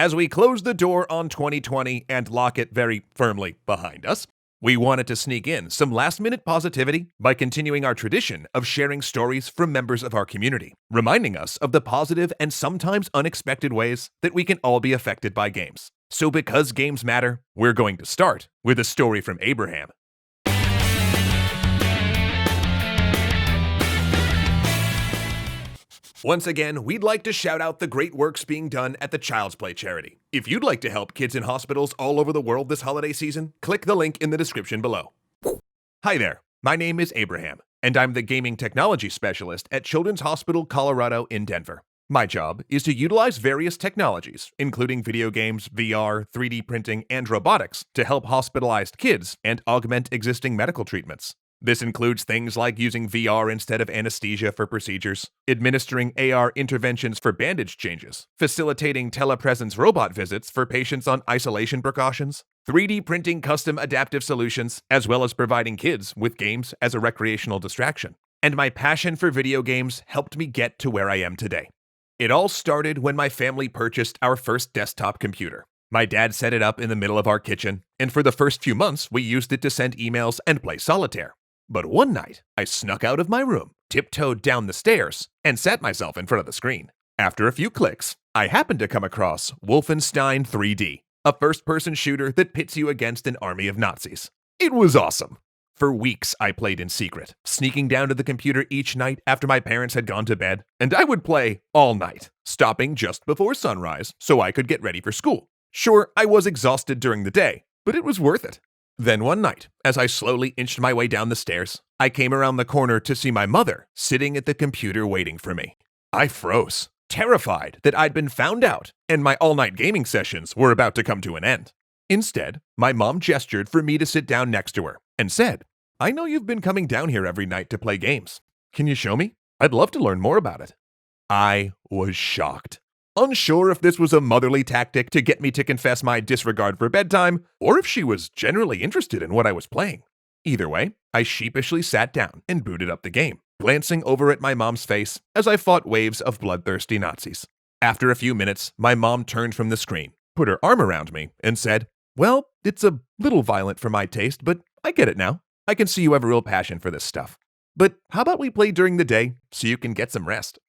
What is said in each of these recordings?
As we close the door on 2020 and lock it very firmly behind us, we wanted to sneak in some last-minute positivity by continuing our tradition of sharing stories from members of our community, reminding us of the positive and sometimes unexpected ways that we can all be affected by games. So because games matter, we're going to start with a story from Abraham. Once again, we'd like to shout out the great works being done at the Child's Play charity. If you'd like to help kids in hospitals all over the world this holiday season, click the link in the description below. Hi there, my name is Abraham, and I'm the Gaming Technology Specialist at Children's Hospital Colorado in Denver. My job is to utilize various technologies, including video games, VR, 3D printing, and robotics, to help hospitalized kids and augment existing medical treatments. This includes things like using VR instead of anesthesia for procedures, administering AR interventions for bandage changes, facilitating telepresence robot visits for patients on isolation precautions, 3D printing custom adaptive solutions, as well as providing kids with games as a recreational distraction. And my passion for video games helped me get to where I am today. It all started when my family purchased our first desktop computer. My dad set it up in the middle of our kitchen, and for the first few months, we used it to send emails and play solitaire. But one night, I snuck out of my room, tiptoed down the stairs, and sat myself in front of the screen. After a few clicks, I happened to come across Wolfenstein 3D, a first-person shooter that pits you against an army of Nazis. It was awesome. For weeks, I played in secret, sneaking down to the computer each night after my parents had gone to bed, and I would play all night, stopping just before sunrise so I could get ready for school. Sure, I was exhausted during the day, but it was worth it. Then one night, as I slowly inched my way down the stairs, I came around the corner to see my mother sitting at the computer waiting for me. I froze, terrified that I'd been found out and my all-night gaming sessions were about to come to an end. Instead, my mom gestured for me to sit down next to her and said, "I know you've been coming down here every night to play games. Can you show me? I'd love to learn more about it." I was shocked. Unsure if this was a motherly tactic to get me to confess my disregard for bedtime, or if she was generally interested in what I was playing. Either way, I sheepishly sat down and booted up the game, glancing over at my mom's face as I fought waves of bloodthirsty Nazis. After a few minutes, my mom turned from the screen, put her arm around me, and said, "Well, it's a little violent for my taste, but I get it now. I can see you have a real passion for this stuff. But how about we play during the day so you can get some rest?"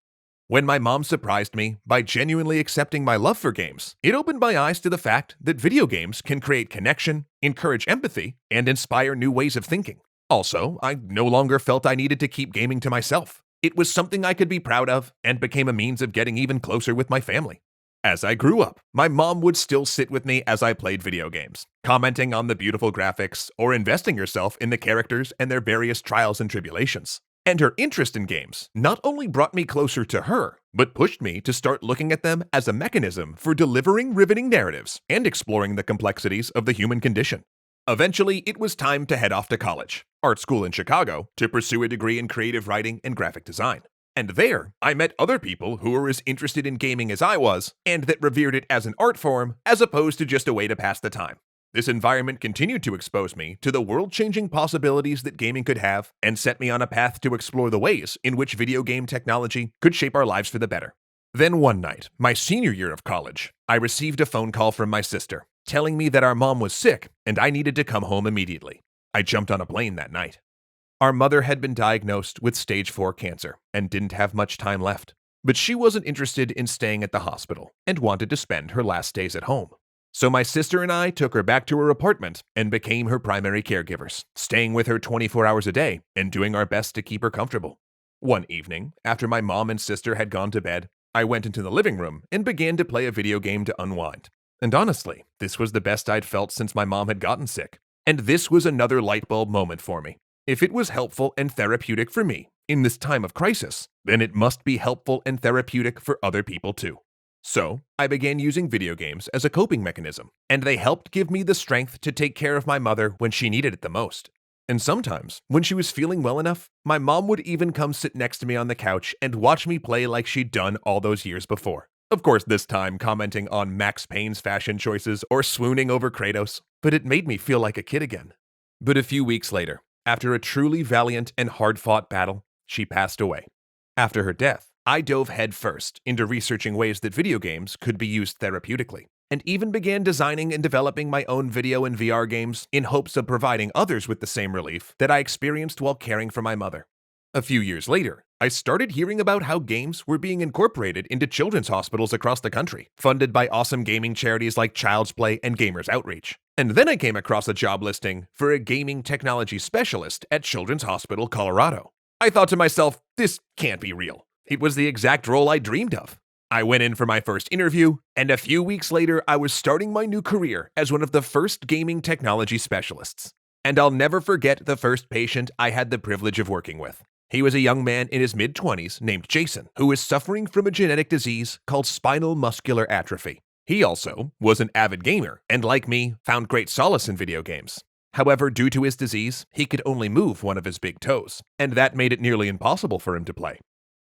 When my mom surprised me by genuinely accepting my love for games, it opened my eyes to the fact that video games can create connection, encourage empathy, and inspire new ways of thinking. Also, I no longer felt I needed to keep gaming to myself. It was something I could be proud of and became a means of getting even closer with my family. As I grew up, my mom would still sit with me as I played video games, commenting on the beautiful graphics or investing herself in the characters and their various trials and tribulations. And her interest in games not only brought me closer to her, but pushed me to start looking at them as a mechanism for delivering riveting narratives and exploring the complexities of the human condition. Eventually, it was time to head off to college, art school in Chicago, to pursue a degree in creative writing and graphic design. And there, I met other people who were as interested in gaming as I was, and that revered it as an art form as opposed to just a way to pass the time. This environment continued to expose me to the world-changing possibilities that gaming could have and set me on a path to explore the ways in which video game technology could shape our lives for the better. Then one night, my senior year of college, I received a phone call from my sister, telling me that our mom was sick and I needed to come home immediately. I jumped on a plane that night. Our mother had been diagnosed with stage 4 cancer and didn't have much time left, but she wasn't interested in staying at the hospital and wanted to spend her last days at home. So my sister and I took her back to her apartment and became her primary caregivers, staying with her 24 hours a day and doing our best to keep her comfortable. One evening, after my mom and sister had gone to bed, I went into the living room and began to play a video game to unwind. And honestly, this was the best I'd felt since my mom had gotten sick. And this was another light bulb moment for me. If it was helpful and therapeutic for me in this time of crisis, then it must be helpful and therapeutic for other people too. So, I began using video games as a coping mechanism, and they helped give me the strength to take care of my mother when she needed it the most. And sometimes, when she was feeling well enough, my mom would even come sit next to me on the couch and watch me play like she'd done all those years before. Of course, this time commenting on Max Payne's fashion choices or swooning over Kratos, but it made me feel like a kid again. But a few weeks later, after a truly valiant and hard-fought battle, she passed away. After her death, I dove headfirst into researching ways that video games could be used therapeutically. and even began designing and developing my own video and VR games in hopes of providing others with the same relief that I experienced while caring for my mother. A few years later, I started hearing about how games were being incorporated into children's hospitals across the country, funded by awesome gaming charities like Child's Play and Gamers Outreach. And then I came across a job listing for a gaming technology specialist at Children's Hospital, Colorado. I thought to myself, this can't be real. It was the exact role I dreamed of. I went in for my first interview, and a few weeks later, I was starting my new career as one of the first gaming technology specialists. And I'll never forget the first patient I had the privilege of working with. He was a young man in his mid-20s named Jason, who was suffering from a genetic disease called spinal muscular atrophy. He also was an avid gamer, and like me, found great solace in video games. However, due to his disease, he could only move one of his big toes, and that made it nearly impossible for him to play.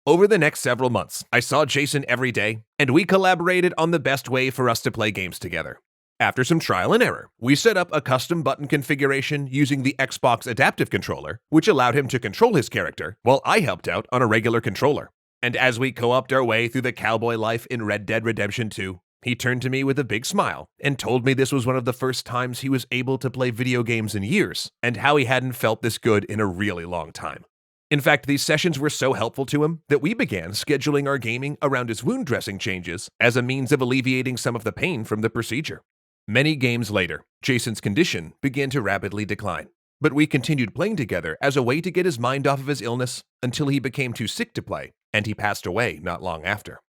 Over the next several months, I saw Jason every day, and we collaborated on the best way for us to play games together. After some trial and error, we set up a custom button configuration using the Xbox Adaptive Controller, which allowed him to control his character, while I helped out on a regular controller. And as we co-opted our way through the cowboy life in Red Dead Redemption 2, he turned to me with a big smile and told me this was one of the first times he was able to play video games in years, and how he hadn't felt this good in a really long time. In fact, these sessions were so helpful to him that we began scheduling our gaming around his wound dressing changes as a means of alleviating some of the pain from the procedure. Many games later, Jason's condition began to rapidly decline, but we continued playing together as a way to get his mind off of his illness until he became too sick to play, and he passed away not long after.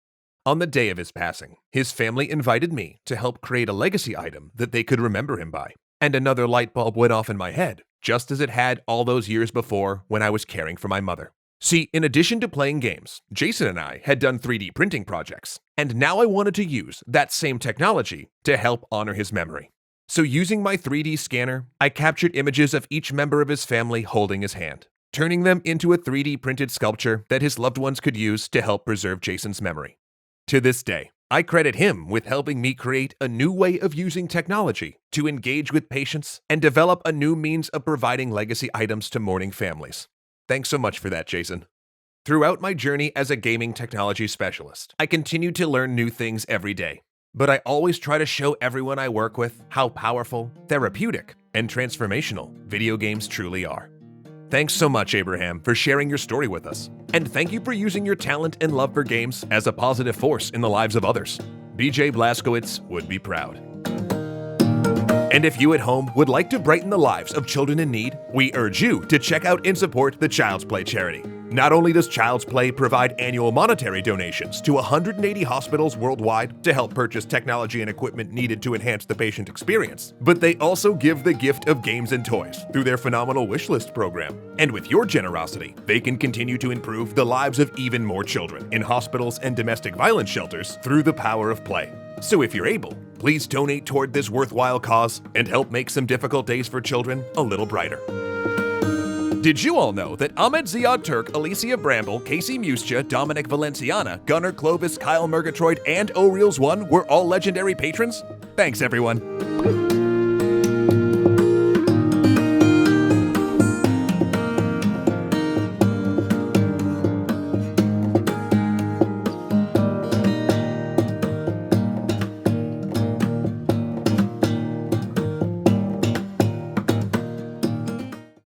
On the day of his passing, his family invited me to help create a legacy item that they could remember him by, and another light bulb went off in my head, just as it had all those years before when I was caring for my mother. See, in addition to playing games, Jason and I had done 3D printing projects, and now I wanted to use that same technology to help honor his memory. So using my 3D scanner, I captured images of each member of his family holding his hand, turning them into a 3D printed sculpture that his loved ones could use to help preserve Jason's memory. To this day, I credit him with helping me create a new way of using technology to engage with patients and develop a new means of providing legacy items to mourning families. Thanks so much for that, Jason. Throughout my journey as a gaming technology specialist, I continue to learn new things every day, but I always try to show everyone I work with how powerful, therapeutic, and transformational video games truly are. Thanks so much, Abraham, for sharing your story with us, and thank you for using your talent and love for games as a positive force in the lives of others. BJ Blazkowicz would be proud. And if you at home would like to brighten the lives of children in need, we urge you to check out and support the Child's Play charity. Not only does Child's Play provide annual monetary donations to 180 hospitals worldwide to help purchase technology and equipment needed to enhance the patient experience, but they also give the gift of games and toys through their phenomenal wishlist program. And with your generosity, they can continue to improve the lives of even more children in hospitals and domestic violence shelters through the power of play. So if you're able, please donate toward this worthwhile cause and help make some difficult days for children a little brighter. Did you all know that Ahmed Ziad Turk, Alicia Bramble, Casey Muscha, Dominic Valenciana, Gunnar Clovis, Kyle Murgatroyd, and O'Reels1 were all legendary patrons? Thanks, everyone.